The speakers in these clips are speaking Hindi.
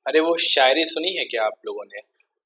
अरे वो शायरी सुनी है क्या आप लोगों ने?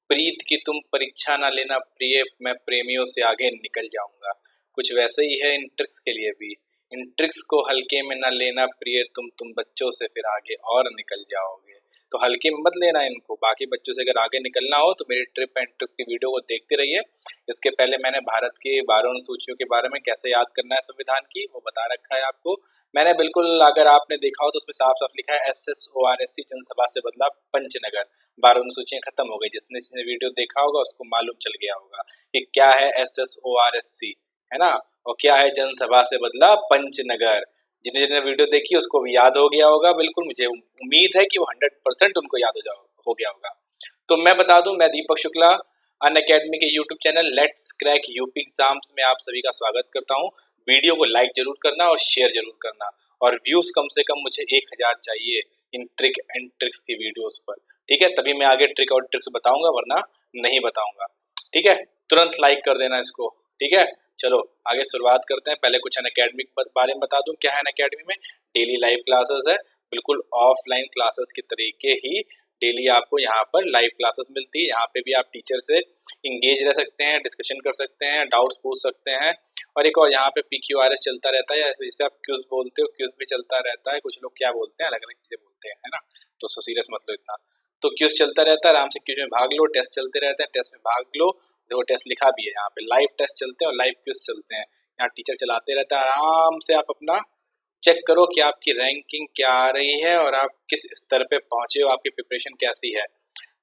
प्रीत की तुम परीक्षा ना लेना प्रिय, मैं प्रेमियों से आगे निकल जाऊंगा। कुछ वैसे ही है इन ट्रिक्स के लिए भी। इन ट्रिक्स को हल्के में ना लेना प्रिय, तुम बच्चों से फिर आगे और निकल जाओगे। तो हल्के में मत लेना इनको। बाकी बच्चों से अगर आगे निकलना हो तो मेरी ट्रिप एंड ट्रिक की वीडियो को देखते रहिए। इसके पहले मैंने भारत के 12 अनुसूचियों के बारे में कैसे याद करना है संविधान की वो बता रखा है आपको। मैंने बिल्कुल, अगर आपने देखा हो तो उसमें साफ साफ लिखा है SSORSC जनसभा से बदला पंचनगर। 12 अनुसूचियां खत्म हो गई। जिसने जिसने वीडियो देखा होगा उसको मालूम चल गया होगा कि क्या है SSORSC, है ना। और क्या है जनसभा से बदला पंचनगर। जिन्हें जिन्हें वीडियो देखी उसको भी याद हो गया होगा। बिल्कुल मुझे उम्मीद है कि वो 100% उनको याद हो गया होगा। तो मैं बता दूं, मैं दीपक शुक्ला अन अकेडमी के YouTube channel let's crack UP exams में आप सभी का स्वागत करता हूं। वीडियो को लाइक जरूर करना और शेयर जरूर करना। और व्यूज कम से कम मुझे 1000 चाहिए इन ट्रिक एंड ट्रिक्स की वीडियोस पर। ठीक है, तभी मैं आगे ट्रिक और ट्रिक्स बताऊंगा, वरना नहीं बताऊंगा। ठीक है, तुरंत लाइक कर देना इसको। ठीक है, चलो आगे शुरुआत करते हैं। पहले कुछ अन अकेडमी के बारे में बता दूं। क्या है अन अकेडमी में? डेली लाइव क्लासेस है, बिल्कुल ऑफलाइन क्लासेस के तरीके ही डेली आपको यहाँ पर लाइव क्लासेस मिलती है। यहाँ पे भी आप टीचर से इंगेज रह सकते हैं, डिस्कशन कर सकते हैं, डाउट्स पूछ सकते हैं। और एक और यहाँ पे PQRS चलता रहता है, या जिसे आप क्विज बोलते हो, क्विज भी चलता रहता है। कुछ लोग क्या बोलते हैं, अलग अलग चीजें बोलते हैं, है ना। तो सीरियस मत लो इतना। तो क्विज चलता रहता है, आराम से क्विज में भाग लो। टेस्ट चलते रहते हैं, टेस्ट में भाग लो। देखो टेस्ट लिखा भी है यहाँ पे, लाइव टेस्ट चलते हैं और लाइव क्विज चलते हैं। यहाँ टीचर चलाते रहता है, आराम से आप अपना चेक करो कि आपकी रैंकिंग क्या आ रही है और आप किस स्तर पे पहुंचे हो, आपकी प्रिपरेशन कैसी है।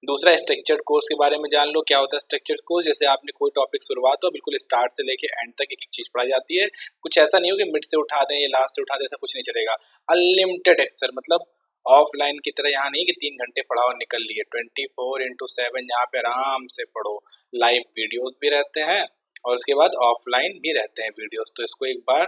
दूसरा, स्ट्रक्चर्ड कोर्स के बारे में जान लो। क्या होता है स्ट्रक्चर्ड कोर्स? जैसे आपने कोई टॉपिक शुरुआत हो, बिल्कुल स्टार्ट से लेके एंड तक एक एक चीज पढ़ाई जाती है। कुछ ऐसा नहीं हो कि मिड से उठा दें या लास्ट से उठा दें, ऐसा कुछ नहीं चलेगा। अनलिमिटेड एक्सर, मतलब ऑफलाइन की तरह यहाँ नहीं कि 3 घंटे पढ़ाओ और निकल लिए। 24x7 यहाँ पे आराम से पढ़ो। लाइव वीडियोस भी रहते हैं और उसके बाद ऑफलाइन भी रहते हैं वीडियोस। तो इसको एक बार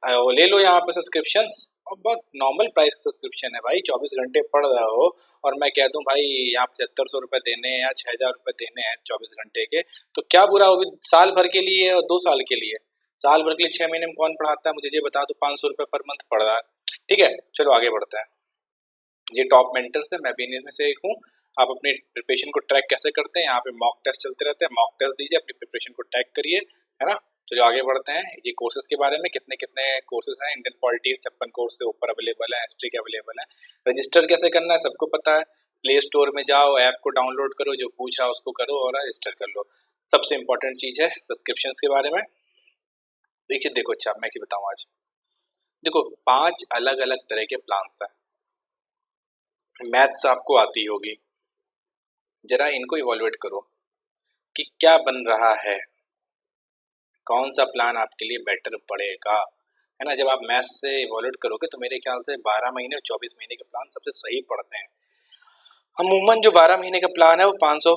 वो ले लो यहाँ पे सब्सक्रिप्शन। और बहुत नॉर्मल प्राइस का सब्सक्रिप्शन है भाई। 24 घंटे पढ़ रहे हो और मैं कह दूं भाई यहाँ 7500 रुपये देने हैं या 6000 रुपये देने हैं 24 घंटे के, तो क्या बुरा हो। साल भर के लिए और 2 साल के लिए। साल भर के लिए 6 महीने में कौन पढ़ाता है मुझे ये बता दो। 500 रुपये पर मंथ पड़ रहा है। ठीक है, चलो आगे बढ़ते हैं। ये टॉप मेंटर्स है, मैं भी इनमें से एक हूँ। आप अपनी प्रिपरेशन को ट्रैक कैसे करते हैं? यहाँ पे मॉक टेस्ट चलते रहते हैं, मॉक टेस्ट दीजिए, अपनी प्रिपरेशन को ट्रैक करिए, है ना। चलिए आगे बढ़ते हैं। ये कोर्सेज के बारे में, कितने कितने कोर्सेज हैं। इंडियन पॉलिटी 56 कोर्स से ऊपर अवेलेबल है, हिस्ट्री के अवेलेबल है। रजिस्टर कैसे करना है सबको पता है। प्ले स्टोर में जाओ, ऐप को डाउनलोड करो, जो पूछ रहा है उसको करो और रजिस्टर कर लो। सबसे इंपॉर्टेंट चीज है सब्सक्रिप्शन के बारे में। एक चीज देखो, अच्छा मैं क्या बताऊँ आज। देखो 5 अलग अलग तरह के प्लान्स हैं। मैथ्स आपको आती होगी, जरा इनको इवोल्यूएट करो कि क्या बन रहा है, कौन सा प्लान आपके लिए बेटर पड़ेगा, है ना। जब आप मैथ्स से इवोल्यूट करोगे तो मेरे ख्याल से 12 महीने और 24 महीने के प्लान सबसे सही पड़ते हैं। अमूमन जो 12 महीने का प्लान है वो 500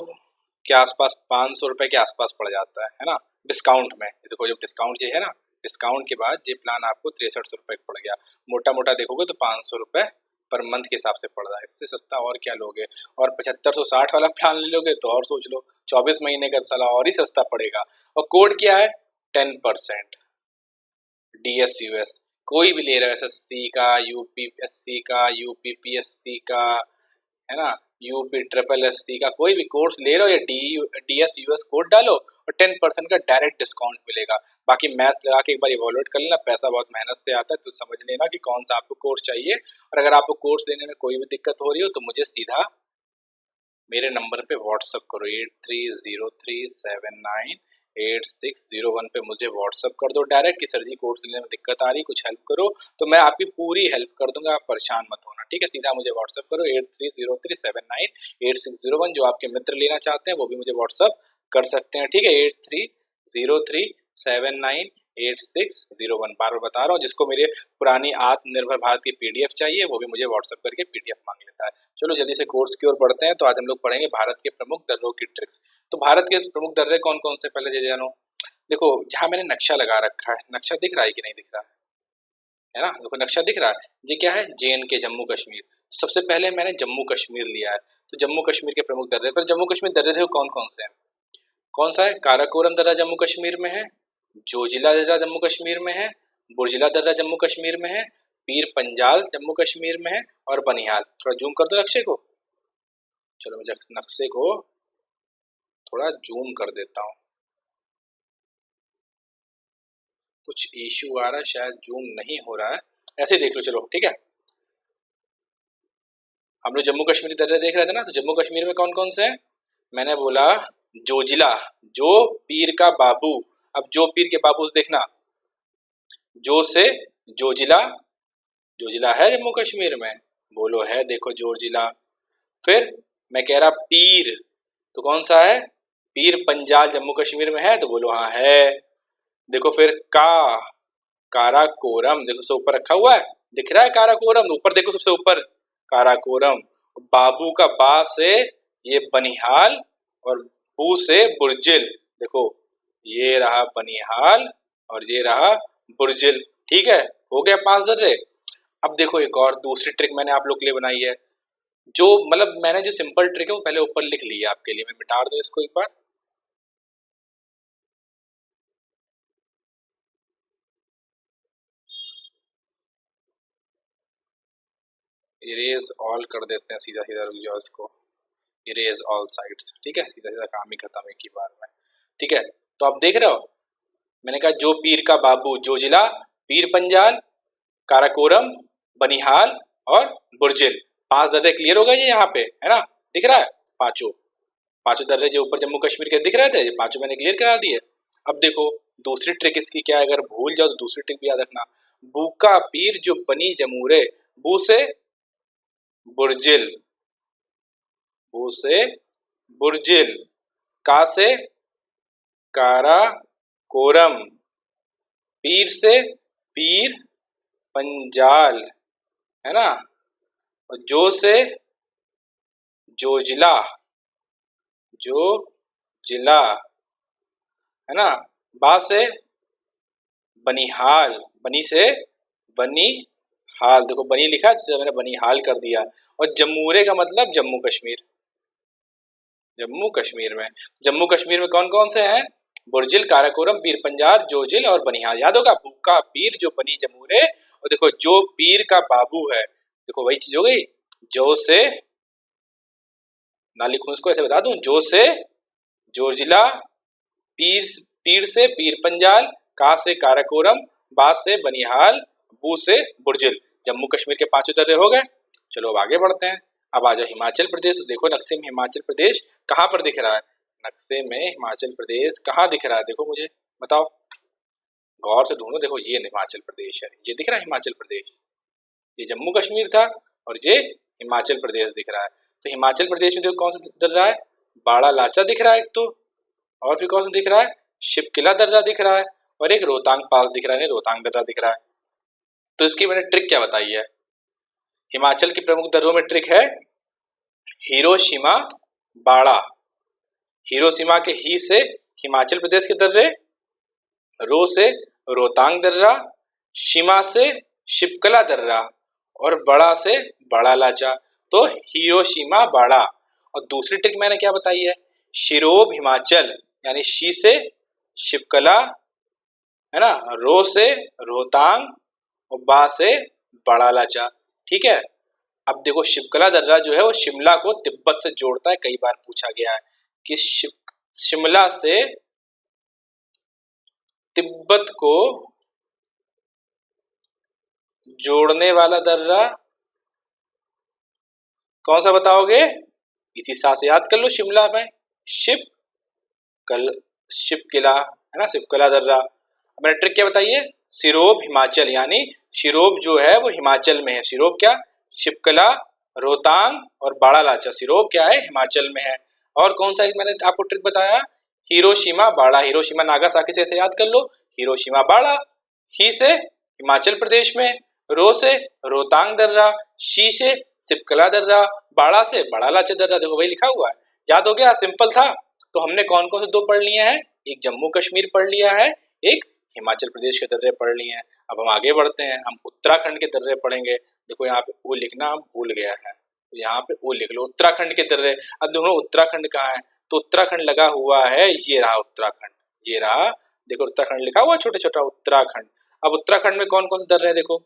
के आसपास, 500 रुपए के आसपास पड़ जाता है ना। डिस्काउंट में देखो, जब डिस्काउंट ये है ना, डिस्काउंट के बाद ये प्लान आपको 6300 रुपए का पड़ गया। मोटा मोटा देखोगे तो 500 रुपए पर मंथ के हिसाब से पड़ रहा है। इससे सस्ता और क्या लोगे। और 7560 वाला प्लान ले लोगे तो और सोच लो, 24 महीने का साला और ही सस्ता पड़ेगा। और कोड क्या है? 10%। DSUS कोई भी ले रहा है, SSC का, UPSC का, UPPSC का, है ना, UP SSC का, कोई भी कोर्स ले रहे हो या DSUS कोड डालो और 10% का डायरेक्ट डिस्काउंट मिलेगा। बाकी मैथ लगा के एक बार इवोल्यूट कर लेना। पैसा बहुत मेहनत से आता है, तो समझ लेना कि कौन सा आपको कोर्स चाहिए। और अगर आपको कोर्स लेने में कोई भी दिक्कत हो रही हो तो मुझे सीधा मेरे नंबर पे व्हाट्सअप करो। 8303798601 पे मुझे व्हाट्सअप कर दो डायरेक्ट कि सर जी कोर्स लेने में दिक्कत आ रही, कुछ हेल्प करो। तो मैं आपकी पूरी हेल्प कर दूंगा, आप परेशान मत होना। ठीक है, सीधा मुझे व्हाट्सअप करो। 8303798601। जो आपके मित्र लेना चाहते हैं वो भी मुझे व्हाट्सअप कर सकते हैं। ठीक है, 8303798601। बार बार बता रहा हूँ, जिसको मेरे पुरानी आत्मनिर्भर भारत की PDF चाहिए वो भी मुझे व्हाट्सअप करके PDF मांग लेता है। चलो जल्दी से कोर्स की ओर बढ़ते हैं। तो आज हम लोग पढ़ेंगे भारत के प्रमुख दर्रों की ट्रिक्स। तो भारत के प्रमुख दर्रे कौन कौन से, पहले ये जानो। देखो यहाँ मैंने नक्शा लगा रखा है, नक्शा दिख रहा है कि नहीं दिख रहा है ना। देखो नक्शा दिख रहा है। ये क्या है? JNK, जम्मू कश्मीर। सबसे पहले मैंने जम्मू कश्मीर लिया है। तो जम्मू कश्मीर के प्रमुख दर्रे, पर जम्मू कश्मीर दर्रे देखो कौन कौन से हैं। कौन सा है? काराकोरम दर्रा जम्मू कश्मीर में है, जोजिला दर्रा जम्मू कश्मीर में है, बुर्जिला दर्रा जम्मू कश्मीर में है, पीर पंजाल जम्मू कश्मीर में है, और बनिहाल। थोड़ा जूम कर दो नक्शे को। चलो मैं नक्शे को थोड़ा जूम कर देता हूँ, कुछ इश्यू आ रहा है शायद, जूम नहीं हो रहा है, ऐसे देख लो चलो, ठीक है। हम लोग जम्मू कश्मीर दर्रे देख रहे थे ना, तो जम्मू कश्मीर में कौन कौन से हैं? मैंने बोला जोजिला, जो पीर का बाबू। अब जो पीर के बाबू से देखना, जो से जोजिला, जोजिला है जम्मू कश्मीर में, बोलो है, देखो जोजिला। फिर मैं कह रहा पीर, तो कौन सा है? पीर पंजाल जम्मू कश्मीर में है, तो बोलो हाँ है। देखो फिर काराकोरम, देखो सबसे ऊपर रखा हुआ है, दिख रहा है काराकोरम, ऊपर देखो सबसे ऊपर काराकोरम। बाबू का बा से ये बनिहाल, और बू से बुर्जिल, देखो ये रहा बनिहाल और ये रहा बुर्जिल, ठीक है। हो गया 5 दर्रे। अब देखो एक और दूसरी ट्रिक मैंने आप लोग के लिए बनाई है, जो मतलब मैंने जो सिंपल ट्रिक है वो पहले ऊपर लिख ली है आपके लिए, मैं मिटा दूं इसको एक बार। इरेज ऑल कर देते हैं, सीधा सीधा रुक जाओ इसको, इरेज ऑल साइड्स, ठीक है, सीधा सीधा काम ही खत्म एक ही बार में, ठीक है। तो आप देख रहे हो, मैंने कहा जो पीर का बाबू जोजिला, पीर पंजाल, काराकोरम, बनिहाल और बुर्जिल, 5 दर्रे क्लियर हो गए ये यहाँ पे, है ना, दिख रहा है? पांचों, पांचों दर्रे जो ऊपर जम्मू कश्मीर के दिख रहे थे, ये पांचों मैंने क्लियर करा दिए। अब देखो दूसरी ट्रिक इसकी क्या है, अगर भूल जाओ तो दूसरी ट्रिक भी याद रखना। बूका पीर जो बनी जमूरे, बू से बुर्जिल, बू से बुर्जिल, का से कारा कोरम, पीर से पीर पंजाल, है ना, और जो से जोजिला, जो जिला, है ना, बा से बनिहाल, बनी से बनी हाल, देखो बनी लिखा है तो मैंने बनी हाल कर दिया। और जम्मूरे का मतलब जम्मू कश्मीर, जम्मू कश्मीर में, जम्मू कश्मीर में कौन कौन से हैं? बुर्जिल, काराकोरम, पीर पंजाल, जोजिल और बनिहाल, याद होगा, बुक्का पीर जो बनी जमूरे, और देखो जो पीर का बाबू है, देखो वही चीज हो गई, जो से, ना लिखूं इसको ऐसे बता दूं, जो से जोजिला, पीर, पीर से पीर पंजाल, का से काराकोरम, बा से बनिहाल, बू से बुर्जिल, जम्मू कश्मीर के पांचों दर्रे हो गए। चलो अब आगे बढ़ते हैं। अब आ जाओ हिमाचल प्रदेश, देखो नक्शे में हिमाचल प्रदेश कहाँ पर दिख रहा है? नक्शे में हिमाचल प्रदेश कहाँ दिख रहा है, देखो मुझे बताओ, गौर से ढूंढो, देखो ये हिमाचल प्रदेश है, ये दिख रहा है हिमाचल प्रदेश, ये जम्मू कश्मीर था और ये हिमाचल प्रदेश दिख रहा है। तो हिमाचल प्रदेश में देखो कौन सा दिख रहा है? बाड़ा लाचा दिख रहा है एक तो, और फिर कौन सा दिख रहा है? शिपकिला दर्रा दिख रहा है, और एक रोहतांग पास दिख रहा है, रोहतांग दर्रा दिख रहा है। तो इसकी मैंने ट्रिक क्या बताई है? हिमाचल के प्रमुख दर्रों में ट्रिक है हिरोशिमा बाड़ा, हिरोशिमा के ही से हिमाचल प्रदेश के दर्रे, रो से रोहतांग दर्रा, शिमा से शिपकला दर्रा, और बड़ा से बड़ा लाचा। तो हिरोशिमा बाड़ा। और दूसरी ट्रिक मैंने क्या बताई है? शिरोब हिमाचल, यानी शी से शिपकला, है ना, रो से रोहतांग और बा से बड़ा लाचा, ठीक है। अब देखो शिपकला दर्रा जो है वो शिमला को तिब्बत से जोड़ता है, कई बार पूछा गया है कि शिमला से तिब्बत को जोड़ने वाला दर्रा कौन सा बताओगे? इसी साथ से याद कर लो, शिमला में शिप कल, शिप किला, है ना, शिपकला दर्रा। मैंने ट्रिक क्या बताई है? सिरोब हिमाचल, यानी सिरोब जो है वो हिमाचल में है, सिरोब क्या? शिपकला, रोहतांग और बाड़ा लाचा, सिरोब क्या है? हिमाचल में है। और कौन सा एक मैंने आपको ट्रिक बताया? हिरोशिमा बाड़ा, हिरोशिमा नागासाकी से ऐसे याद कर लो, हिरोशिमा बाड़ा, ही से हिमाचल प्रदेश में, रो से रोहतांग दर्रा, शी से शिपकला दर्रा, बाड़ा से बड़ा लाचा दर्रा, देखो वही लिखा हुआ है, याद हो गया, सिंपल था। तो हमने कौन कौन से 2 पढ़ लिए हैं? एक जम्मू कश्मीर पढ़ लिया है, एक हिमाचल प्रदेश के दर्रे पढ़ लिए हैं। अब हम आगे बढ़ते हैं, हम उत्तराखंड के दर्रे पढ़ेंगे। देखो यहाँ पे ओ लिखना हम भूल गया है, तो यहाँ पे ओ लिख लो, उत्तराखंड के दर्रे। अब दोनों उत्तराखंड कहाँ है? तो उत्तराखंड लगा हुआ है, ये रहा उत्तराखंड, ये रहा, देखो उत्तराखंड लिखा हुआ छोटा छोटा उत्तराखंड। अब उत्तराखंड में कौन कौन से दर्रे हैं? देखो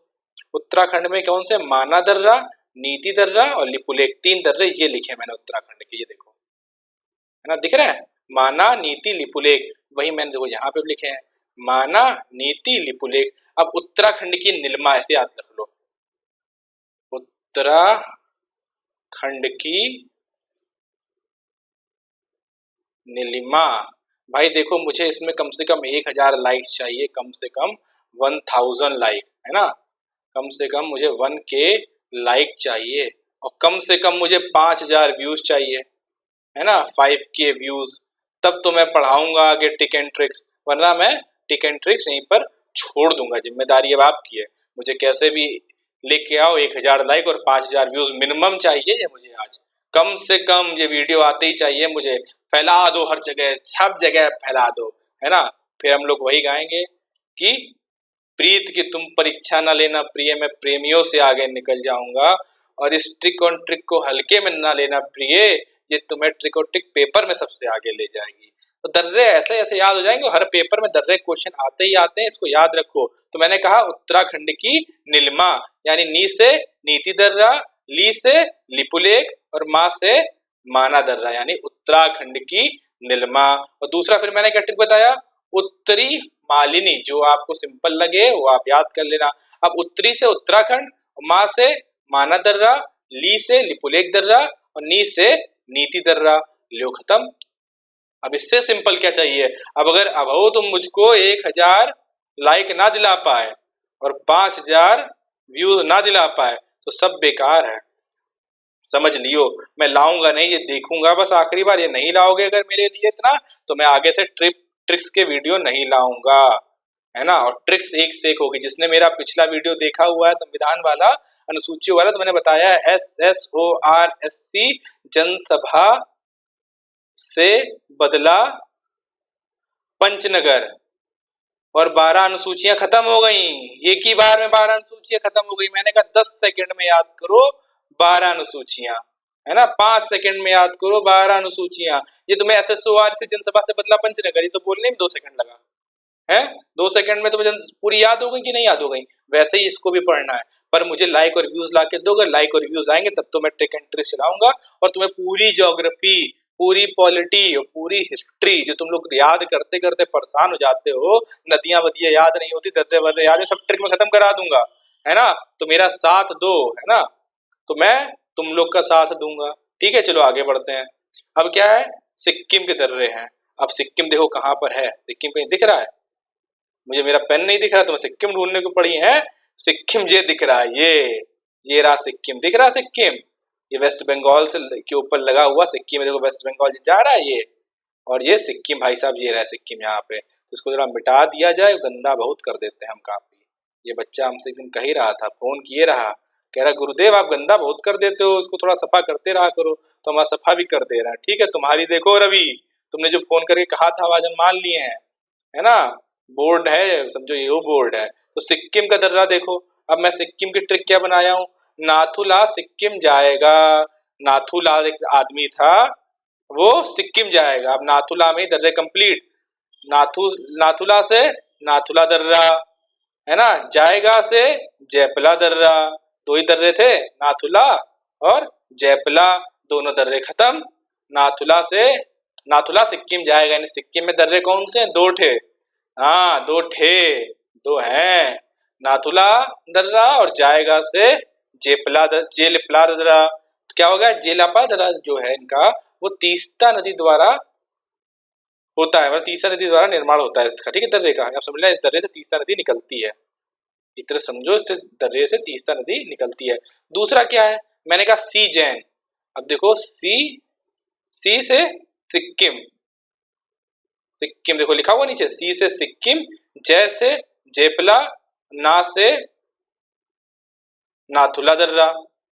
उत्तराखंड में कौन से? माना दर्रा, नीति दर्रा और लिपुलेख, 3 दर्रे ये लिखे मैंने उत्तराखंड के, ये देखो, है ना, दिख रहा है, माना, नीति, लिपुलेख, वही मैंने देखो यहाँ पे भी लिखे हैं, माना, नीति, लिपुलेख। अब उत्तराखंड की नीलिमा ऐसे याद रख लो, उत्तराखंड की नीलिमा। भाई देखो, मुझे इसमें कम से कम 1000 लाइक्स चाहिए, कम से कम 1000 लाइक, है ना, कम से कम मुझे 1K लाइक चाहिए, और कम से कम मुझे 5000 व्यूज चाहिए, है ना, 5K व्यूज, तब तो मैं पढ़ाऊंगा आगे टिक एंड ट्रिक्स, वरना मैं टिक एंड ट्रिक्स यहीं पर छोड़ दूंगा। जिम्मेदारी अब आपकी है, मुझे कैसे भी लेके आओ 1000 लाइक और 5000 व्यूज मिनिमम चाहिए ये मुझे आज, कम से कम ये वीडियो आते ही चाहिए मुझे, फैला दो हर जगह, सब जगह फैला दो, है ना। फिर हम लोग वही गाएंगे कि प्रीत की तुम परीक्षा न लेना प्रिय, मैं प्रेमियों से आगे निकल जाऊंगा, और इस ट्रिक और ट्रिक को हल्के में ना लेना प्रिय, ये तुम्हें ट्रिक और ट्रिक पेपर में सबसे आगे ले जाएगी। तो दर्रे ऐसे ऐसे याद हो जाएंगे, हर पेपर में दर्रे क्वेश्चन आते ही आते हैं, इसको याद रखो। तो मैंने कहा उत्तराखंड की नीलिमा, यानी नी से नीति दर्रा, ली से लिपुलेख, और माँ से माना दर्रा, यानी उत्तराखंड की नीलिमा। और दूसरा फिर मैंने क्या ट्रिक बताया, उत्तरी मालिनी, जो आपको सिंपल लगे वो आप याद कर लेना। अब उत्तरी से उत्तराखंड, माँ से माना दर्रा, ली से लिपुलेख दर्रा, और नी से नीति दर्रा, लो खत्म। अब इससे सिंपल क्या चाहिए, अब अगर अब हो तुम मुझको 1000 लाइक ना दिला पाए और 5000 व्यूज ना दिला पाए तो सब बेकार है, समझ लियो। मैं लाऊंगा नहीं, ये देखूंगा बस आखिरी बार, ये नहीं लाओगे अगर मेरे लिए इतना, तो मैं आगे से ट्रिक्स के वीडियो नहीं लाऊंगा, है ना। और ट्रिक्स एक से एक होगी, जिसने मेरा पिछला वीडियो देखा हुआ है संविधान वाला, अनुसूचियों वाला, तो मैंने बताया SSORSC जनसभा से बदला पंचनगर, और 12 अनुसूचियां खत्म हो गई, एक ही बार में 12 अनुसूचियां खत्म हो गई। मैंने कहा 10 सेकंड में याद करो 12 अनुसूचियां, है ना, 5 सेकंड में याद करो 12 अनुसूचियां। ये तुम्हें SSOR से जनसभा से बदला पंचनगर, ये तो बोलने में 2 सेकंड लगा है, 2 सेकंड में तुम्हें पूरी याद हो गई कि नहीं याद हो गई। वैसे ही इसको भी पढ़ना है, पर मुझे लाइक और व्यूज ला के दोगे, लाइक और व्यूज आएंगे तब तो मैं ट्रिक एंड ट्रिक चलाऊंगा, और तुम्हें पूरी ज्योग्राफी, पूरी पॉलिटी और पूरी हिस्ट्री जो तुम लोग याद करते करते परेशान हो जाते हो, नदियां वदियां याद नहीं होती, दर्रे वर्रे याद है, सब ट्रिक में खत्म करा दूंगा, है ना। तो मेरा साथ दो, है ना, तो मैं तुम लोग का साथ दूंगा, ठीक है। चलो आगे बढ़ते हैं। अब क्या है, सिक्किम के दर्रे हैं। अब सिक्किम देखो कहाँ पर है, सिक्किम कहीं दिख रहा है, मुझे मेरा पेन नहीं दिख रहा, तो मैं सिक्किम ढूंढने को पड़ी है। सिक्किम ये दिख रहा है, ये रहा सिक्किम, दिख रहा सिक्किम, ये वेस्ट बंगाल से के ऊपर लगा हुआ सिक्किम, देखो वेस्ट बंगाल जा रहा है ये, और ये सिक्किम भाई साहब, ये रहा सिक्किम यहाँ पे। तो इसको जरा मिटा दिया जाए, गंदा बहुत कर देते हैं हम काफी। ये बच्चा हमसे एक दिन कह ही रहा था, फोन किए रहा, कह रहा गुरुदेव आप गंदा बहुत कर देते हो, उसको थोड़ा सफा करते रहा करो, तो हम सफा भी कर दे रहे हैं। ठीक है, तुम्हारी देखो रवि, तुमने जो फोन करके कहा था आवाज हम मान लिए हैं, है ना, बोर्ड है समझो, ये वो बोर्ड है। तो सिक्किम का दर्रा देखो। अब मैं सिक्किम की ट्रिक क्या बनाया हूँ, नाथुला सिक्किम जाएगा, नाथुला एक आदमी था वो सिक्किम जाएगा। अब नाथुला में दर्रे कंप्लीट, नाथुला से नाथुला दर्रा, है ना, जाएगा से जयपला दर्रा, 2 ही दर्रे थे, नाथुला और जयपला, दोनों दर्रे खत्म। नाथुला से नाथुला सिक्किम जाएगा, यानी सिक्किम में दर्रे कौन से हैं, 2 ठे, हाँ 2 ठे, 2 हैं, नाथुला दर्रा और जाएगा से जेलपला दर्रा। तो क्या होगा, जेलपा दर्रा जो है इनका, वो तीस्ता नदी द्वारा होता है, मतलब तीस्ता नदी द्वारा निर्माण होता है इसका, ठीक है, दर्रे का। आप समझ लें, इस दर्रे से तीस्ता नदी निकलती है, इतना समझो, इस दर्रे से तीस्ता नदी निकलती है। दूसरा क्या है, मैंने कहा सी जैन। अब देखो सी से सिक्किम, सिक्किम देखो लिखा हुआ नीचे, सी से सिक्किम, जय से जेपला, ना से नाथुला दर्रा,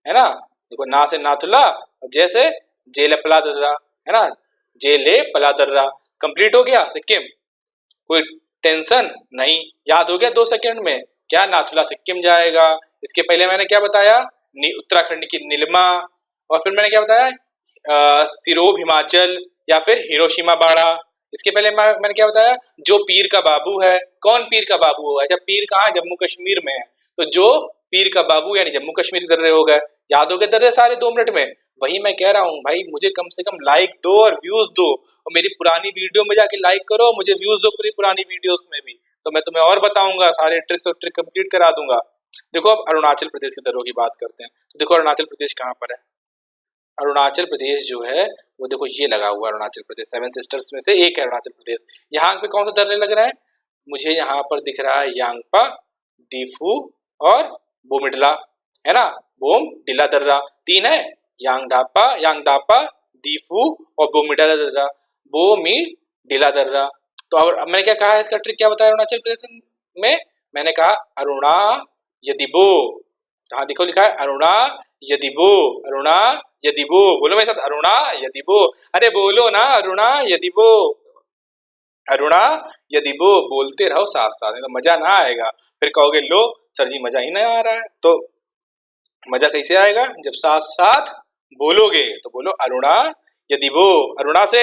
है ना, देखो ना से नाथुला, जय से जेलपला दर्रा, है ना, जेले पला दर्रा, कंप्लीट हो गया सिक्किम, कोई टेंशन नहीं, याद हो गया 2 सेकंड में। क्या, नाथुला सिक्किम जाएगा। इसके पहले मैंने क्या बताया, उत्तराखंड की नीलिमा, और फिर मैंने क्या बताया, सिरोब हिमाचल या फिर हिरोशिमा बाड़ा। इसके पहले मैंने क्या बताया, जो पीर का बाबू है, कौन पीर का बाबू है, जब पीर कहाँ, जम्मू कश्मीर में है, तो जो पीर का बाबू यानी जम्मू कश्मीर दर्रे हो गए। याद हो गए दर्रे सारे 2 मिनट में। वही मैं कह रहा हूँ भाई, मुझे कम से कम लाइक दो और व्यूज दो, और मेरी पुरानी वीडियो में जाके लाइक करो, मुझे व्यूज दो पूरी पुरानी वीडियोस में भी, तो मैं तुम्हें और बताऊंगा, सारे ट्रिक्स और ट्रिक कंप्लीट करा दूंगा। देखो अब अरुणाचल प्रदेश के दर्रों की बात करते हैं। तो देखो अरुणाचल प्रदेश कहाँ पर है। अरुणाचल प्रदेश जो है वो देखो ये लगा हुआ है, अरुणाचल प्रदेश 7 सिस्टर्स में से एक है अरुणाचल प्रदेश। यहाँ पे कौन सा दर्रे लग रहा है, मुझे यहाँ पर दिख रहा है यांगपा, दीफू और बोमिडला, है ना, बोम डिला दर्रा, 3 है। यांगदापा, दीफू और बोमिडला दर्रा, बोमी डिला दर्रा। तो अब मैंने क्या कहा, इसका ट्रिक क्या बताया अरुणाचल प्रदेश में, मैंने कहा अरुणा यदिबो। हाँ देखो लिखा है अरुणा यदिबो, अरुणा यदिबो, बोलो मेरे साथ अरुणा यदिबो। अरे बोलो ना अरुणा यदिबो, अरुणा यदिबो, बोलते रहो साथ साथ, नहीं तो मजा ना आएगा। फिर कहोगे लो सर जी मजा ही नहीं आ रहा है। तो मजा कैसे आएगा, जब साथ साथ बोलोगे। तो बोलो अरुणा यदिबो, अरुणा से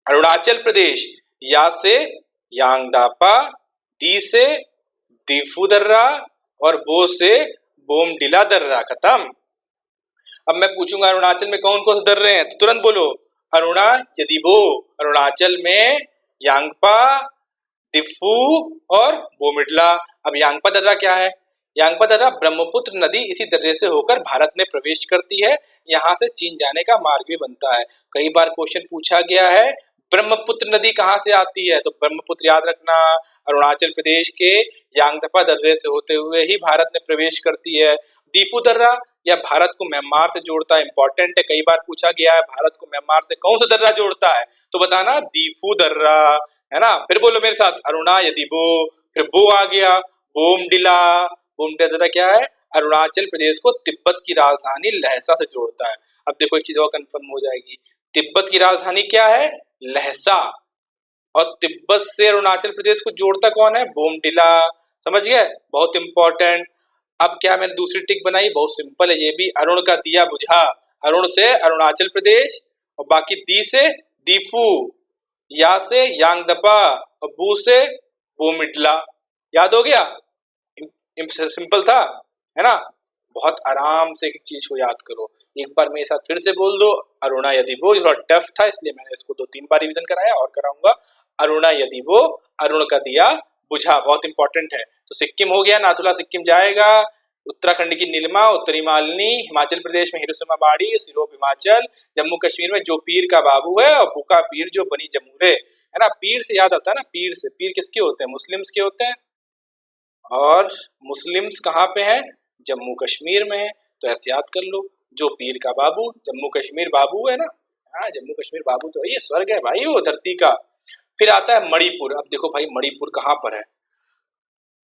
अरुणाचल प्रदेश, या से यांगदापा, दी से दीफू दर्रा और बो से बोमडिला दर्रा। खत्म। अब मैं पूछूंगा अरुणाचल में कौन कौन से दर्रे हैं, तो तुरंत बोलो अरुणा यदिबो। अरुणाचल में यांगपा, दिफू और बोमिडला। अब यांगपा दर्रा क्या है, यांगपा दर्रा ब्रह्मपुत्र नदी इसी दर्रे से होकर भारत में प्रवेश करती है, यहाँ से चीन जाने का मार्ग भी बनता है। कई बार क्वेश्चन पूछा गया है ब्रह्मपुत्र नदी कहाँ से आती है, तो ब्रह्मपुत्र याद रखना अरुणाचल प्रदेश के यांगदपा दर्रे से होते हुए ही भारत में प्रवेश करती है। दीफू दर्रा यह भारत को म्यांमार से जोड़ता है, इंपॉर्टेंट है, कई बार पूछा गया है भारत को म्यांमार से कौन सा दर्रा जोड़ता है, तो बताना दीफू दर्रा, है ना। फिर बोलो मेरे साथ अरुणा यदिबो, फिर बो आ गया बोमडिला। बोमडिला दर्रा क्या है, अरुणाचल प्रदेश को तिब्बत की राजधानी लहसा से जोड़ता है। अब देखो एक चीज और कंफर्म हो जाएगी, तिब्बत की राजधानी क्या है, लहसा, और तिब्बत से अरुणाचल प्रदेश को जोड़ता कौन है, बोमडिला। समझ गए, बहुत इंपॉर्टेंट। अब क्या मैंने दूसरी टिक बनाई, बहुत सिंपल है ये भी, अरुण का दिया बुझा। अरुण से अरुणाचल प्रदेश, और बाकी दी से दीफू, या से यांगदपा और बू से बोमिडला। याद हो गया, सिंपल था, है ना। बहुत आराम से एक चीज को याद करो, एक बार मेरे साथ फिर से बोल दो अरुणा यदिबो। थोड़ा टफ था इसलिए मैंने इसको 2-3 बार रिवीजन कराया और कराऊंगा। अरुणा यदिबो, अरुण का दिया बुझा, बहुत इंपॉर्टेंट है। तो सिक्किम हो गया, नाथुला सिक्किम जाएगा, उत्तराखंड की नीलिमा, उत्तरी मालिनी, हिमाचल प्रदेश में हिरोशिमा बाड़ी, सिरोप हिमाचल, जम्मू कश्मीर में जो पीर का बाबू है, और बुका पीर जो बनी जमूरे, है ना। पीर से याद आता है ना, पीर से, पीर किसके होते हैं, मुस्लिम्स के होते हैं, और मुस्लिम्स कहाँ पे हैं, जम्मू कश्मीर में है। तो ऐसे याद कर लो, जो पीर का बाबू, जम्मू कश्मीर बाबू है ना, हाँ जम्मू कश्मीर बाबू तो ये स्वर्ग है भाई वो धरती का। फिर आता है मणिपुर। अब देखो भाई मणिपुर कहाँ पर है,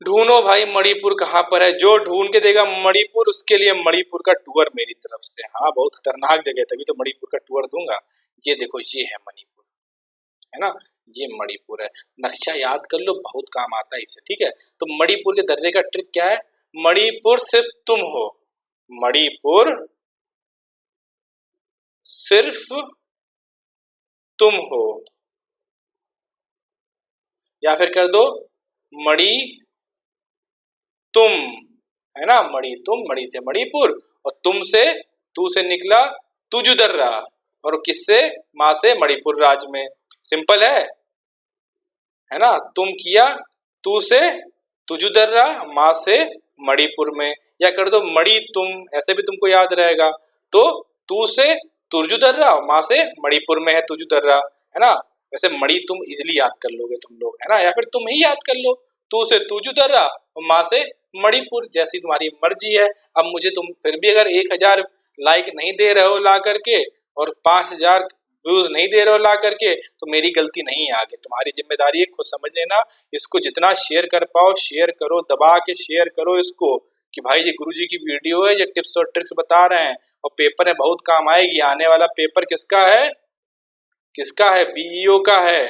ढूंढो भाई मणिपुर कहाँ पर है, जो ढूंढ के देगा मणिपुर उसके लिए मणिपुर का टूर मेरी तरफ से। हाँ बहुत खतरनाक जगह है, तभी तो मणिपुर का टूर दूंगा। ये देखो ये है मणिपुर, है ना, ये मणिपुर है। नक्शा याद कर लो, बहुत काम आता है इससे, ठीक है। तो मणिपुर के दर्रे का ट्रिक क्या है, मणिपुर सिर्फ तुम हो, मणिपुर सिर्फ तुम हो, या फिर कर दो मणि तुम, है ना, मणि तुम, मणि से मणिपुर, और तुम से, तू से निकला तुजु दर्रा, और किससे, माँ से मणिपुर राज्य में। सिंपल है ना। तुम किया तू से तुजु दर्रा, माँ से मणिपुर में, या कर दो मणि तुम, ऐसे भी तुमको याद रहेगा। तो तू से तुरजु दर्रा, माँ से मणिपुर में है तुजु दर्रा, है ना। वैसे मणि तुम इजिली याद कर लोगे तुम लोग, है ना, या फिर तुम ही याद कर लो, तू से तुजु दर्रा और माँ से मणिपुर, जैसी तुम्हारी मर्जी है। अब मुझे तुम फिर भी अगर 1000 लाइक नहीं दे रहे हो ला करके, और 5000 व्यूज नहीं दे रहे हो ला करके, तो मेरी गलती नहीं है, आगे तुम्हारी जिम्मेदारी है, खुद समझ लेना। इसको जितना शेयर कर पाओ शेयर करो, दबा के शेयर करो इसको, कि भाई ये गुरुजी की वीडियो है, ये टिप्स और ट्रिक्स बता रहे हैं, और पेपर में बहुत काम आएगी। आने वाला पेपर किसका है, किसका है, बीईओ का है,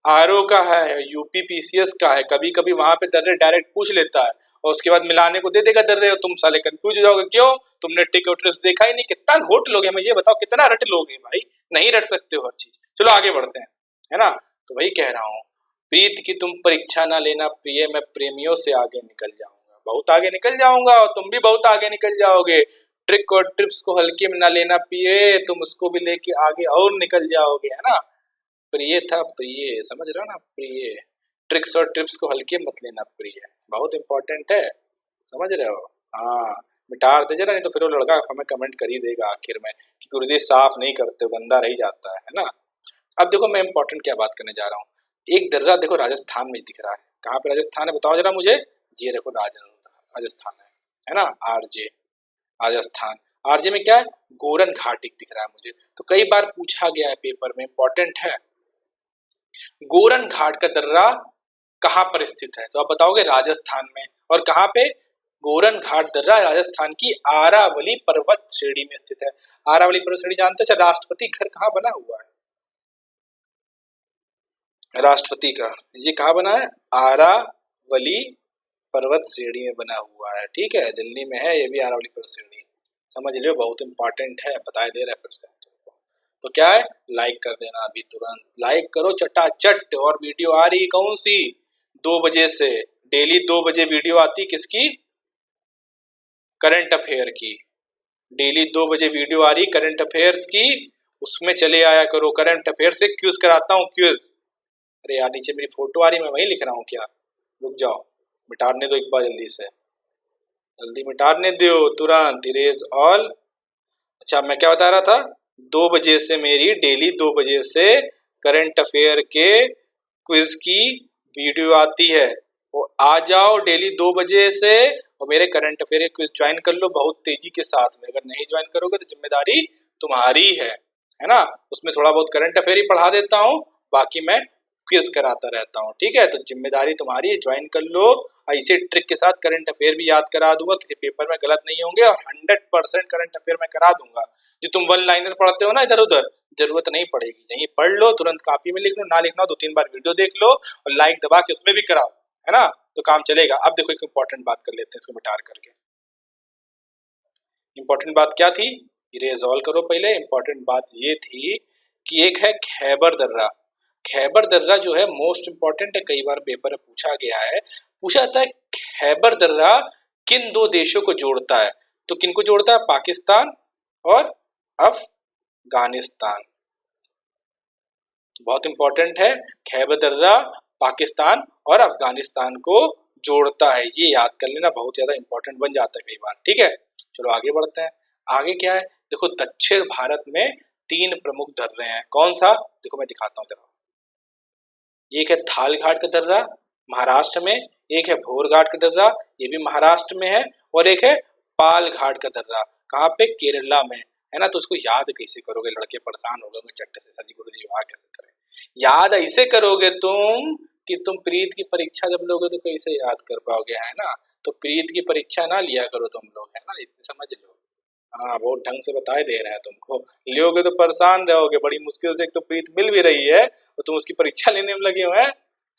आरओ का है, यूपी पीसीएस का है। कभी कभी वहां पे दर्रे डायरेक्ट पूछ लेता है, और उसके बाद मिलाने को दे देगा दर्रे, और तुम साले कंफ्यूज हो जाओगे, क्यों, तुमने टिक और ट्रिक्स देखा ही नहीं। कितना घोट लोगे, मैं ये बताओ कितना रट लोगे भाई, नहीं रट सकते हो हर चीज। चलो आगे बढ़ते हैं, है ना। तो वही कह रहा हूँ, प्रीत की तुम परीक्षा ना लेना प्रिय, मैं प्रेमियों से आगे निकल जाऊंगा। बहुत आगे निकल जाऊंगा और तुम भी बहुत आगे निकल जाओगे। ट्रिक और ट्रिप्स को हल्के में ना लेना प्रिय, तुम उसको भी लेके आगे और निकल जाओगे, है ना। प्रिय था प्रिय, समझ रहे हो ना, प्रिय। ट्रिक्स और ट्रिप्स को हल्के मत लेना प्रिय, बहुत इंपॉर्टेंट है, समझ रहे हो। हाँ, मिटार दे जरा, नहीं तो फिर वो लड़का हमें कमेंट कर ही देगा आखिर में कि गुरुजी साफ नहीं करते हो, गंदा रह जाता है ना। अब देखो मैं इंपॉर्टेंट क्या बात करने जा रहा हूँ। एक दर्रा देखो राजस्थान में दिख रहा है, कहाँ पे राजस्थान है बताओ जरा मुझे। ये देखो राजस्थान है ना, आरजे, राजस्थान। आरजे में क्या है, गोरन घाट एक दिख रहा है मुझे। तो कई बार पूछा गया है पेपर में, इंपॉर्टेंट है। गोरन घाट का दर्रा कहाँ पर स्थित है, तो आप बताओगे राजस्थान में। और कहाँ पे, गोरन घाट दर्रा राजस्थान की आरावली पर्वत श्रेणी में स्थित है। आरावली पर्वत श्रेणी जानते हो, राष्ट्रपति घर कहाँ बना हुआ है, राष्ट्रपति का, ये कहाँ बना है, आरावली पर्वत श्रेणी में बना हुआ है, ठीक है, दिल्ली में है ये भी आरावली पर्वत श्रेणी, समझ लियो, बहुत इंपॉर्टेंट है, बताए दे रहा है फिर से। तो क्या है, लाइक कर देना अभी, तुरंत लाइक करो चटाचट। और वीडियो आ रही कौन सी, 2 बजे से, डेली 2 बजे वीडियो आती किसकी, करंट अफेयर की। डेली 2 बजे वीडियो आ रही करंट अफेयर्स की, उसमें चले आया करो। करंट अफेयर से क्विज कराता हूँ, क्विज। अरे यार नीचे मेरी फोटो आ रही, मैं वही लिख रहा हूँ क्या, रुक जाओ, मिटाने दो एक बार जल्दी से, जल्दी मिटाने दो तुरंत, इरेज ऑल। अच्छा मैं क्या बता रहा था, 2 बजे से मेरी डेली 2 बजे से करंट अफेयर के क्विज की वीडियो आती है, वो आ जाओ डेली 2 बजे से और मेरे करंट अफेयर क्विज ज्वाइन कर लो बहुत तेजी के साथ में। अगर नहीं ज्वाइन करोगे तो जिम्मेदारी तुम्हारी है ना। उसमें थोड़ा बहुत करंट अफेयर ही पढ़ा देता हूँ, बाकी मैं क्विज कराता रहता हूँ, ठीक है। तो जिम्मेदारी तुम्हारी है, ज्वाइन कर लो। ऐसे ट्रिक के साथ करंट अफेयर भी याद करा दूंगा, किसी पेपर में गलत नहीं होंगे, और 100% करंट अफेयर में करा दूंगा। जो तुम वन लाइनर पढ़ते हो ना इधर उधर, जरूरत नहीं पड़ेगी, यहीं पढ़ लो, तुरंत कॉपी में लिख लो, ना लिखना 2-3 बार वीडियो देख लो और लाइक दबा के उसमें भी कराओ, है ना, तो काम चलेगा। अब देखो एक इंपॉर्टेंट बात कर लेते हैं इसको मिटार करके। इंपॉर्टेंट बात क्या थी, ये रिजॉल्व करो पहले। इंपॉर्टेंट बात ये थी कि एक है खैबर दर्रा। खैबर दर्रा जो है मोस्ट इंपॉर्टेंट है, कई बार पेपर में पूछा गया है, पूछा जाता है खैबर दर्रा किन 2 देशों को जोड़ता है, तो किन को जोड़ता है, पाकिस्तान और अफगानिस्तान। बहुत इंपॉर्टेंट है, खैबर दर्रा पाकिस्तान और अफगानिस्तान को जोड़ता है, ये याद कर लेना, बहुत ज्यादा इंपॉर्टेंट बन जाता है कई बार, ठीक है। चलो आगे बढ़ते हैं। आगे क्या है, देखो दक्षिण भारत में 3 प्रमुख दर्रे हैं, कौन सा, देखो मैं दिखाता हूँ देखो। एक है थाल घाट का दर्रा महाराष्ट्र में, एक है भोर घाट का दर्रा, ये भी महाराष्ट्र में है, और एक है पाल घाट का दर्रा, कहाँ पे, केरला में, है ना। तो उसको याद कैसे करोगे, लड़के परेशान हो गए चट्टे से, सर जी गुरु जी याद कैसे करें। याद ऐसे करोगे तुम कि तुम प्रीत की परीक्षा जब लोगे तो कैसे याद कर पाओगे, है ना। तो प्रीत की परीक्षा ना लिया करो तुम लोग, है ना, इतनी समझ लो। हाँ बहुत ढंग से बताए दे रहे हैं तुमको, लोगे तो परेशान रहोगे, बड़ी मुश्किल से एक तो प्रीत मिल भी रही है और तुम उसकी परीक्षा लेने में लगे हुए हैं,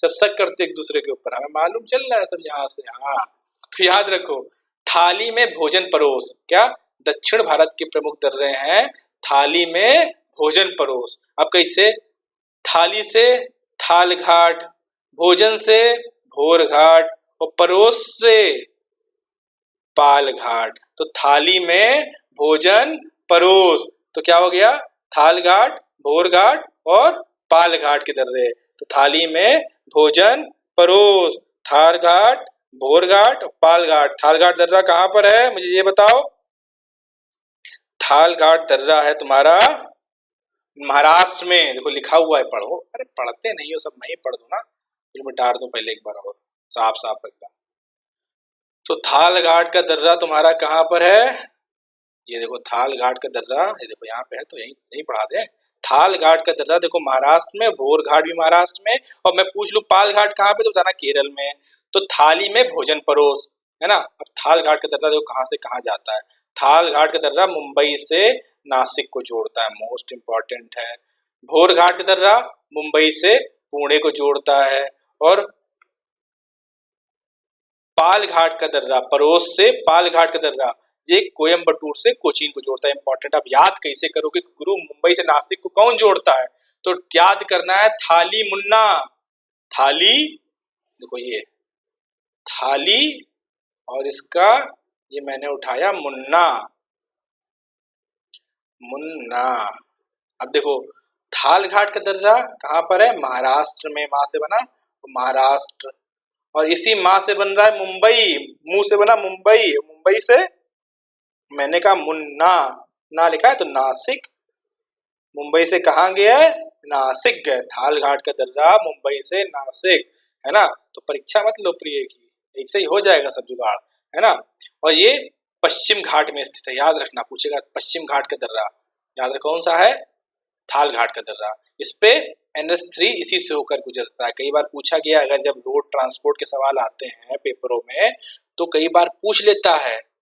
सब शक करते एक दूसरे के ऊपर, हमें मालूम चल रहा है सब यहाँ से। हाँ तो याद रखो, थाली में भोजन परोस, क्या, दक्षिण भारत के प्रमुख दर्रे हैं, थाली में भोजन परोस। अब कैसे, थाली से थाल घाट, भोजन से भोर घाट, और परोस से पाल घाट। तो थाली में भोजन परोस, तो क्या हो गया, थाल घाट, भोर घाट और पाल घाट के दर्रे। तो थाली में भोजन परोस, थाल घाट, भोर घाट, पाल घाट। थाल घाट दर्रा कहाँ पर है मुझे ये बताओ, थाल घाट दर्रा है तुम्हारा महाराष्ट्र में, देखो लिखा हुआ है, पढ़ो, अरे पढ़ते नहीं हो सब, मैं ही पढ़ दूं ना, फिर मैं डाल दूं पहले एक बार और साफ साफ एकदम। तो थाल घाट का दर्रा तुम्हारा कहाँ पर है, ये देखो थाल घाट का दर्रा, ये देखो यहाँ पे है, तो यही यही पढ़ा दे। थाल घाट का दर्रा देखो महाराष्ट्र में, भोर घाट भी महाराष्ट्र में, और मैं पूछ लूं पाल घाट कहाँ पे, तो बताना केरल में। तो थाली में भोजन परोस, है ना। अब थाल घाट का दर्रा देखो कहाँ से कहाँ जाता है, थाल घाट का दर्रा मुंबई से नासिक को जोड़ता है, मोस्ट इंपॉर्टेंट है। भोर घाट का दर्रा मुंबई से पुणे को जोड़ता है, और पाल घाट का दर्रा, परोस से पाल घाट का दर्रा, ये कोयम्बटूर से कोचीन को जोड़ता है। इंपॉर्टेंट, आप याद कैसे करोगे, गुरु मुंबई से नासिक को कौन जोड़ता है, तो याद करना है थाली मुन्ना, थाली, देखो ये थाली और इसका ये मैंने उठाया मुन्ना, मुन्ना। अब देखो थाल घाट का दर्रा कहाँ पर है, महाराष्ट्र में, माँ से बना तो महाराष्ट्र, और इसी माँ से बन रहा है मुंबई, मुंह से बना मुंबई, मुंबई से मैंने कहा मुन्ना, ना लिखा है तो नासिक, मुंबई से कहाँ गया है, नासिक गए, थाल घाट का दर्रा मुंबई से नासिक, है ना। तो परीक्षा मत लो प्रिय की, एक से ही हो जाएगा सब जुगाड़, है ना। और ये पश्चिम घाट में स्थित है, याद रखना, पूछेगा पश्चिम घाट का दर्रा, याद रखो कौन सा है, थाल घाट का दर्रा। इस पे NH3 इसी से होकर गुजरता है। कई बार पूछा गया, अगर जब रोड ट्रांसपोर्ट के सवाल आते हैं पेपरों में, तो कई बार पूछ लेता है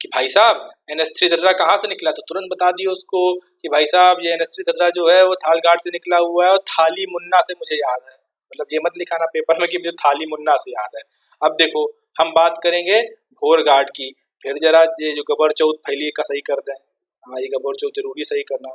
कि भाई साहब NH3 दर्रा कहाँ से निकला, तो तुरंत बता दियो उसको कि भाई साहब ये NH3 दर्रा जो है वो थाल घाट से निकला हुआ है, और थाली मुन्ना से मुझे याद है। मतलब ये मत लिखाना पेपर में कि मुझे थाली मुन्ना से याद है। अब देखो हम बात करेंगे भोर घाट की, फिर जरा ये जो गबर चौथ फैली का सही कर दें। हाँ, ये गबर चौथ जरूरी सही करना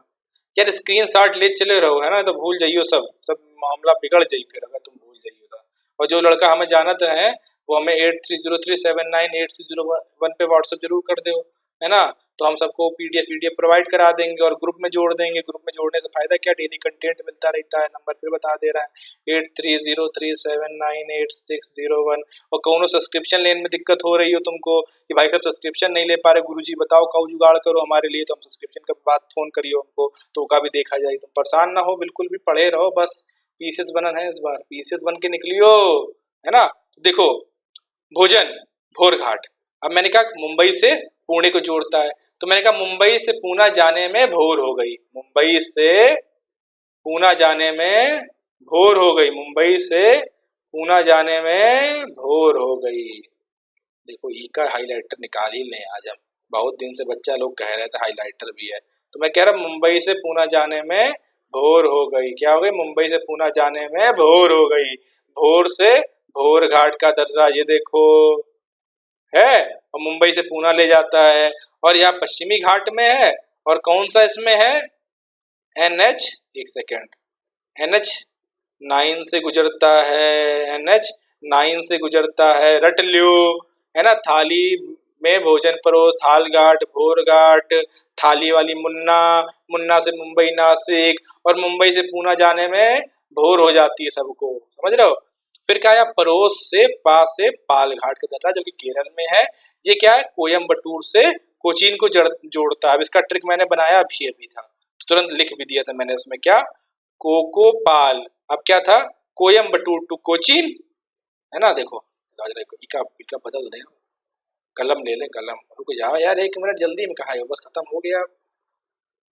यार, स्क्रीन शॉट ले चले रहो, है ना, तो भूल जाइयो सब सब मामला बिगड़ जाई फिर अगर तुम भूल जाइयो तो। और जो लड़का हमें जानत है वो हमें 8303798601 पे व्हाट्सएप जरूर कर दो, है ना। तो हम सबको पीडीएफ प्रोवाइड करा देंगे और ग्रुप में जोड़ देंगे। ग्रुप में जोड़ने से फायदा क्या, डेली कंटेंट मिलता रहता है। नंबर फिर बता दे रहा है 8303798601। और कौनो सब्सक्रिप्शन लेने में दिक्कत हो रही हो तुमको कि भाई साहब सब्सक्रिप्शन नहीं ले पा रहे गुरुजी, बताओ कब जुगाड़ करो हमारे लिए, तो हम सब्सक्रिप्शन का बात फोन करियो हमको, तो का भी देखा जाए। तुम परेशान ना हो, बिल्कुल भी पढ़े रहो, बस पीसीएस बनन है इस बार, पीसीएस बन के निकलियो, है ना। देखो भोजन, भोर घाट, अब मैंने कहा मुंबई से पुणे को जोड़ता है, तो मैंने कहा मुंबई से पूना जाने में भोर हो गई, मुंबई से पूना जाने में भोर हो गई, मुंबई से पूना जाने में भोर हो गई। देखो ई का हाइलाइटर निकाल ही लें आज हम, बहुत दिन से बच्चा लोग कह रहे थे हाइलाइटर भी है, तो मैं कह रहा मुंबई से पूना जाने में भोर हो गई, क्या हो गई, मुंबई से पूना जाने में भोर हो गई। भोर से भोर घाट का दर्रा ये देखो है, और मुंबई से पूना ले जाता है, और यहाँ पश्चिमी घाट में है, और कौन सा इसमें है, NH, एक सेकेंड, NH9 से गुजरता है, NH9 से गुजरता है, रट ल्यो, है ना। थाली में भोजन परोस, थाल घाट, भोर घाट, थाली वाली मुन्ना, मुन्ना से मुंबई नासिक, और मुंबई से पूना जाने में भोर हो जाती है सबको, समझ रहे हो। फिर क्या है, परोस से पास से पाल घाट का दर्रा जो कि केरल में है, ये क्या है, कोयम्बटूर से कोचीन को जोड़ता है। अब इसका ट्रिक मैंने बनाया अभी अभी था, तो तुरंत लिख भी दिया था मैंने उसमें, क्या, कोकोपाल, अब क्या था, कोयम्बटूर टू कोचीन, है ना। देखो इका इका बदल दें, कलम ले ले कलम, रुक जाओ यार 1 मिनट, जल्दी में कहा है, बस खत्म हो गया।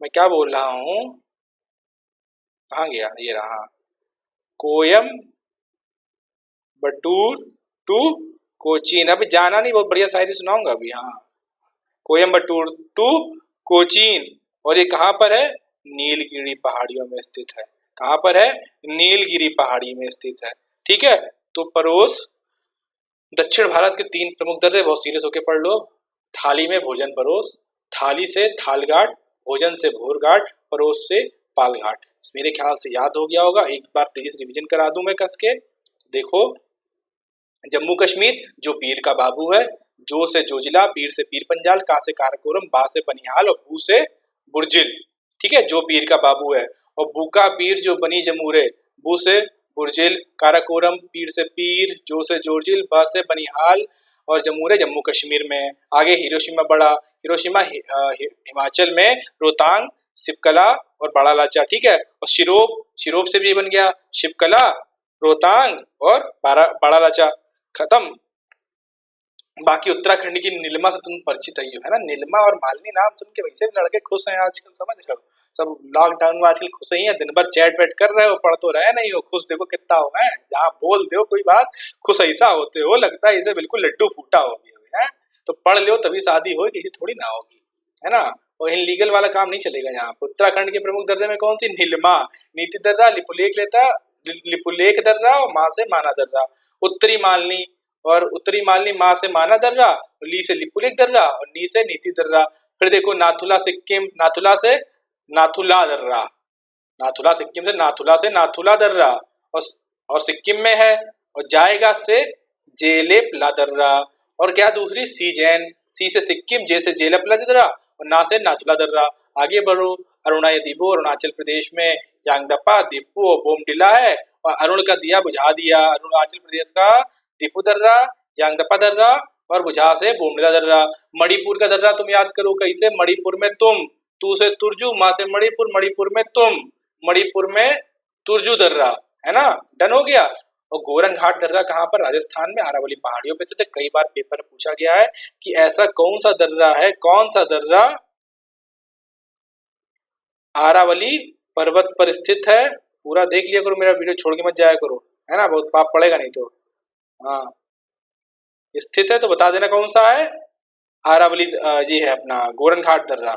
मैं क्या बोल रहा हूँ, कहाँ गया, ये रहा, कोयम बटूर टू कोचीन। अभी जाना नहीं, बहुत बढ़िया शायरी सुनाऊंगा अभी, हाँ, कोयम्बटूर टू कोचीन, और ये कहाँ पर है, नीलगिरी पहाड़ियों में स्थित है। कहाँ पर है, नीलगिरी पहाड़ी में स्थित है, ठीक है। तो परोस, दक्षिण भारत के 3 प्रमुख दर्रे, बहुत सीरियस होके पढ़ लो। थाली में भोजन परोस, थाली से थाल घाट, भोजन से भोर घाट, परोस से पाल घाट। मेरे ख्याल से याद हो गया होगा, एक बार तेजी से रिवीजन करा दूं मैं कस के। देखो जम्मू कश्मीर जो पीर का बाबू है, जो से जोजिला, पीर से पीर पंजाल, का से काराकोरम, बा से बनिहाल, और बू से बुर्जिल, ठीक है, जो पीर का बाबू है। और बू का पीर जो बनी जमूरे, बू से बुर्जिल, काराकोरम पीर से पीर, जो से जोर्जिल, बा से बनिहाल, और जमूरे जम्मू कश्मीर में। आगे हिरोशिमा बड़ा, हिरोशिमा हिमाचल में, रोहतांग, सिपकला और बड़ा लाचा, ठीक है। और शिरोप, शिरोप से भी बन गया शिपकला, रोहतांग और बड़ा लाचा, खत्म। बाकी उत्तराखंड की नीलिमा से तुम परिचित ही हो, है ना। नीलिमा और मालिनी नाम सुन के वैसे भी लड़के खुश हैं आजकल, समझ रहे हो, सब लॉकडाउन में आजकल खुश ही है, दिन भर चैट वैट कर रहे हो, पढ़ तो रहे नहीं हो, खुश देखो कितना हो, है जहाँ बोल दो कोई बात खुश ऐसा होते हो, लगता है इसे बिल्कुल लड्डू फूटा हो गया है। तो पढ़ लो तभी शादी होगी, किसी थोड़ी ना होगी, है ना। और इनलीगल वाला काम नहीं चलेगा यहाँ पर। उत्तराखंड के प्रमुख दर्रे में कौन सी, नीलिमा, नीति दर्रा, लिपुलेख लेता, लिपुलेख दर्रा, और माँ से माना दर्रा। उत्तरी मालनी, और उत्तरी मालनी माँ से माना दर्रा, ली से लिपुलेख दर्रा, और नी से नीति दर्रा। फिर देखो नाथुला सिक्किम, नाथुला से नाथुला दर्रा, नाथुला सिक्किम से नाथुला दर्रा, और सिक्किम में है। और जाएगा से जेलेपला दर्रा, और क्या दूसरी सीजैन, सी से सिक्किम, जे से जेलपला दर्रा और ना से नाथुला दर्रा। आगे बढ़ो, अरुणाचल दिबो अरुणाचल प्रदेश में यांगदपा, दिपू और बोमडिला है और अरुण का दिया बुझा दिया, अरुणाचल प्रदेश का दिपू दर्रा, यांगदपा दर्रा और बुझा से बोमडिला दर्रा। मणिपुर का दर्रा तुम याद करो कैसे, मणिपुर में तुम, तू से तुरजू, माँ से मणिपुर, मणिपुर में तुम, मणिपुर में तुरजू दर्रा, है ना, डन हो गया। और गोरन घाट दर्रा कहाँ पर, राजस्थान में अरावली पहाड़ियों पे से कई बार पेपर में पूछा गया है कि ऐसा कौन सा दर्रा है, कौन सा दर्रा अरावली पर्वत पर स्थित है। पूरा देख लिया करो, मेरा वीडियो छोड़ के मत जाया करो, है ना, बहुत पाप पड़ेगा नहीं तो। हाँ, स्थित है तो बता देना कौन सा है। अरावली ये है अपना गोरन घाट दर्रा,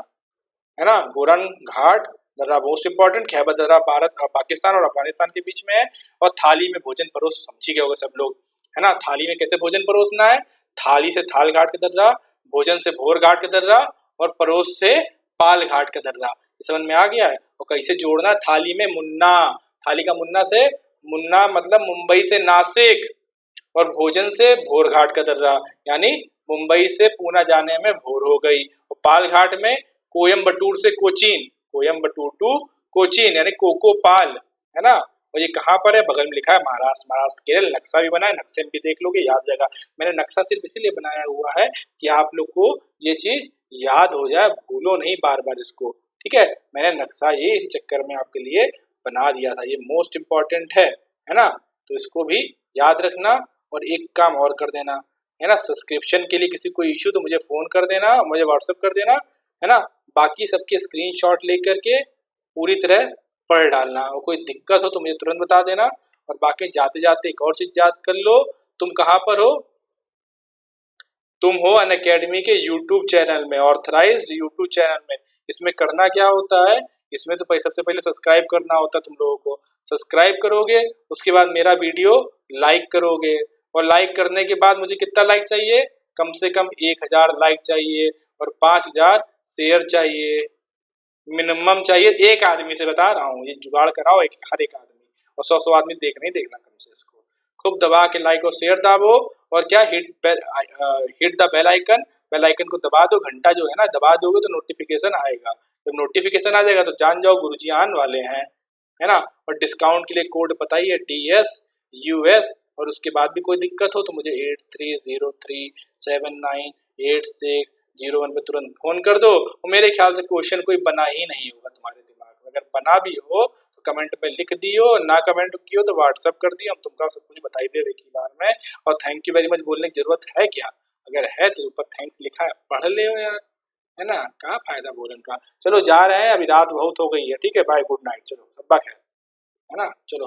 है ना, गोरन घाट दर्रा मोस्ट इंपॉर्टेंट। खैबर दर्रा भारत पाकिस्तान और अफगानिस्तान के बीच में है। और थाली में भोजन परोस, समझी गए होगे सब लोग, है ना, थाली में कैसे भोजन परोसना है। थाली से थाल घाट का दर्रा, भोजन से भोर घाट का दर्रा और परोस से पाल घाट का दर्रा। समझ में आ गया है। और कैसे जोड़ना, थाली में मुन्ना, थाली का मुन्ना से, मुन्ना मतलब मुंबई से नासिक, और भोजन से भोर घाट का दर्रा, यानी मुंबई से पूना जाने में भोर हो गई। और पाल घाट में कोयम्बटूर से कोचीन, कोयम्बटूर टू कोचीन यानी कोको पाल, है ना। और ये कहाँ पर है, बगल में लिखा है महाराष्ट्र, महाराष्ट्र केरल। नक्शा भी बना है, नक्शे में भी देख लोगे, याद रहेगा। मैंने नक्शा सिर्फ इसीलिए बनाया हुआ है कि आप लोग को ये चीज याद हो जाए, भूलो नहीं बार बार इसको, ठीक है। मैंने नक्शा ये इस चक्कर में आपके लिए बना दिया था, ये मोस्ट इम्पोर्टेंट है ना। तो इसको भी याद रखना। और एक काम और कर देना, है ना, सब्सक्रिप्शन के लिए किसी कोई इशू तो मुझे फोन कर देना, मुझे व्हाट्सएप कर देना, है ना। बाकी सबके स्क्रीनशॉट लेकर के पूरी तरह पढ़ डालना, और कोई दिक्कत हो तो मुझे तुरंत बता देना। और बाकी जाते जाते एक और चीज याद कर लो, तुम कहाँ पर हो, तुम हो अनअकैडमी के यूट्यूब चैनल में, ऑथराइज्ड यूट्यूब चैनल में। इसमें करना क्या होता है, इसमें तो सबसे पहले सब्सक्राइब करना होता है तुम लोगों को। सब्सक्राइब करोगे, उसके बाद मेरा वीडियो लाइक करोगे, और लाइक करने के बाद मुझे कितना लाइक चाहिए, कम से कम 1000 लाइक चाहिए और 5000 शेयर चाहिए, मिनिमम चाहिए। एक आदमी से बता रहा हूँ, ये जुगाड़ कराओ हर एक आदमी, और 100 आदमी देखना ही देखना कम से इसको। खूब दबा के लाइक और शेयर दाबो, और क्या hit the bell icon, bell icon को दबा दो। घंटा जो है ना, दबा दोगे तो नोटिफिकेशन आएगा, जब नोटिफिकेशन आ जाएगा तो जान जाओ गुरुजी आने वाले हैं, है ना। और डिस्काउंट के लिए कोड बताइए DSUS, और उसके बाद भी कोई दिक्कत हो तो मुझे 8303798601 पे तुरंत फोन कर दो। और मेरे ख्याल से क्वेश्चन कोई बना ही नहीं होगा तुम्हारे दिमाग में, अगर बना भी हो तो कमेंट में लिख दियो, ना कमेंट कियो तो व्हाट्सअप कर दियो, हम तुमको सब कुछ बताई दे एक ही बार में। और थैंक यू वेरी मच बोलने की जरूरत है क्या, अगर है तो ऊपर थैंक्स लिखा है, पढ़ ले यार, है ना, कहाँ फायदा बोलने का। चलो जा रहे हैं, अभी रात बहुत हो गई है, ठीक है, बाय, गुड नाइट, चलो, अब्बा खैर, है ना, चलो।